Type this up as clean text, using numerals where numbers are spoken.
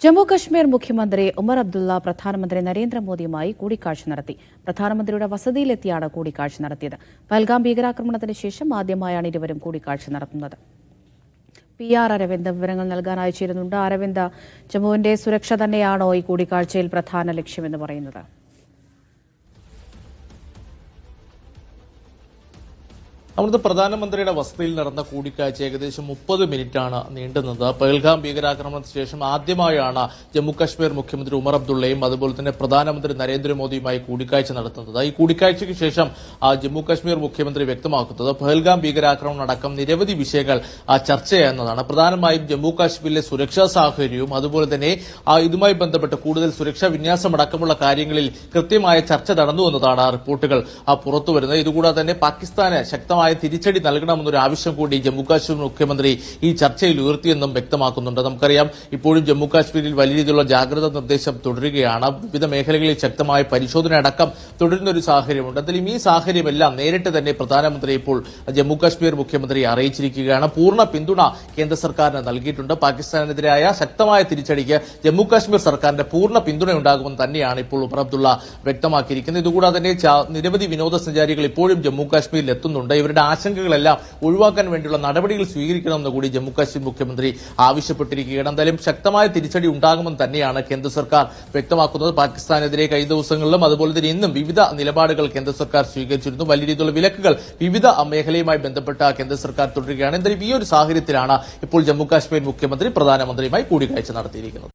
ജമ്മു കശ്മീർ മുഖ്യമന്ത്രി ഉമർ അബ്ദുള്ള പ്രധാനമന്ത്രി നരേന്ദ്രമോദിയുമായി കൂടിക്കാഴ്ച നടത്തി. പ്രധാനമന്ത്രിയുടെ വസതിയിലെത്തിയാണ് കൂടിക്കാഴ്ച നടത്തിയത്. പഹൽഗാം ഭീകരാക്രമണത്തിന് ശേഷം ആദ്യമായാണ് ഇരുവരും കൂടിക്കാഴ്ച നടത്തുന്നത്. PR അരവിന്ദ് വിവരങ്ങൾ നൽകാൻ അയച്ചിരുന്നുണ്ട്. അരവിന്ദ്, ജമ്മുവിന്റെ സുരക്ഷ തന്നെയാണോ ഈ കൂടിക്കാഴ്ചയിൽ പ്രധാന ലക്ഷ്യമെന്ന് പറയുന്നത്? അവിടുത്തെ പ്രധാനമന്ത്രിയുടെ വസതിയിൽ നടന്ന കൂടിക്കാഴ്ച ഏകദേശം 30 മിനിറ്റാണ് നീണ്ടുന്നത്. പഹൽഗാം ഭീകരാക്രമണത്തിന് ശേഷം ആദ്യമായാണ് ജമ്മുകശ്മീർ മുഖ്യമന്ത്രി ഉമർ അബ്ദുള്ളയും അതുപോലെ തന്നെ പ്രധാനമന്ത്രി നരേന്ദ്രമോദിയുമായി കൂടിക്കാഴ്ച നടത്തുന്നത്. ഈ കൂടിക്കാഴ്ചയ്ക്ക് ശേഷം ജമ്മുകശ്മീർ മുഖ്യമന്ത്രി വ്യക്തമാക്കുന്നത് പഹൽഗാം ഭീകരാക്രമണം അടക്കം നിരവധി വിഷയങ്ങൾ ചർച്ചയായെന്നതാണ്. പ്രധാനമായും ജമ്മുകാശ്മീരിലെ സുരക്ഷാ സാഹചര്യവും അതുപോലെ തന്നെ ഇതുമായി ബന്ധപ്പെട്ട് കൂടുതൽ സുരക്ഷാ വിന്യാസം അടക്കമുള്ള കാര്യങ്ങളിൽ കൃത്യമായ ചർച്ച നടന്നുവെന്നതാണ് റിപ്പോർട്ടുകൾ പുറത്തുവരുന്നത്. ഇതുകൂടാതെ തന്നെ പാകിസ്ഥാന് ശക്തമായ തിരിച്ചടി നൽകണമെന്നൊരു ആവശ്യം കൂടി ജമ്മുകാശ്മീർ മുഖ്യമന്ത്രി ഈ ചർച്ചയിൽ ഉയർത്തിയെന്നും വ്യക്തമാക്കുന്നുണ്ട്. നമുക്കറിയാം, ഇപ്പോഴും ജമ്മുകാശ്മീരിൽ വലിയ രീതിയിലുള്ള ജാഗ്രതാ നിർദ്ദേശം തുടരുകയാണ്. വിവിധ മേഖലകളിൽ ശക്തമായ പരിശോധന അടക്കം തുടരുന്ന ഒരു സാഹചര്യമുണ്ട്. എന്തായാലും ഈ സാഹചര്യമെല്ലാം നേരിട്ട് തന്നെ പ്രധാനമന്ത്രി ഇപ്പോൾ ജമ്മുകാശ്മീർ മുഖ്യമന്ത്രി അറിയിച്ചിരിക്കുകയാണ്. പൂർണ്ണ പിന്തുണ കേന്ദ്ര സർക്കാരിന് നൽകിയിട്ടുണ്ട്. പാകിസ്ഥാനെതിരായ ശക്തമായ തിരിച്ചടിക്ക് ജമ്മുകാശ്മീർ സർക്കാരിന്റെ പൂർണ്ണ പിന്തുണയുണ്ടാകുമെന്ന് തന്നെയാണ് ഇപ്പോൾ ഉമർ അബ്ദുള്ള വ്യക്തമാക്കിയിരിക്കുന്നത്. ഇതുകൂടാതെ തന്നെ നിരവധി വിനോദസഞ്ചാരികൾ ഇപ്പോഴും ജമ്മുകാശ്മീരിൽ എത്തുന്നുണ്ട്. ഇവരുടെ ആശങ്കകളെല്ലാം ഒഴിവാക്കാൻ വേണ്ടിയുള്ള നടപടികൾ സ്വീകരിക്കണമെന്ന് കൂടി ജമ്മുകാശ്മീർ മുഖ്യമന്ത്രി ആവശ്യപ്പെട്ടിരിക്കുകയാണ്. എന്തായാലും ശക്തമായ തിരിച്ചടി ഉണ്ടാകുമെന്ന് തന്നെയാണ് കേന്ദ്ര സർക്കാർ വ്യക്തമാക്കുന്നത്. പാകിസ്ഥാനെതിരെ കഴിഞ്ഞ ദിവസങ്ങളിലും അതുപോലെ തന്നെ ഇന്നും വിവിധ നിലപാടുകൾ കേന്ദ്ര സർക്കാർ സ്വീകരിച്ചിരുന്നു. വലിയ രീതിയിലുള്ള വിലക്കുകൾ വിവിധ മേഖലയുമായി ബന്ധപ്പെട്ട കേന്ദ്ര സർക്കാർ തുടരുകയാണ്. എന്തായാലും ഈ ഒരു സാഹചര്യത്തിലാണ് ഇപ്പോൾ ജമ്മുകാശ്മീർ മുഖ്യമന്ത്രി പ്രധാനമന്ത്രിയുമായി കൂടിക്കാഴ്ച നടത്തിയിരിക്കുന്നത്.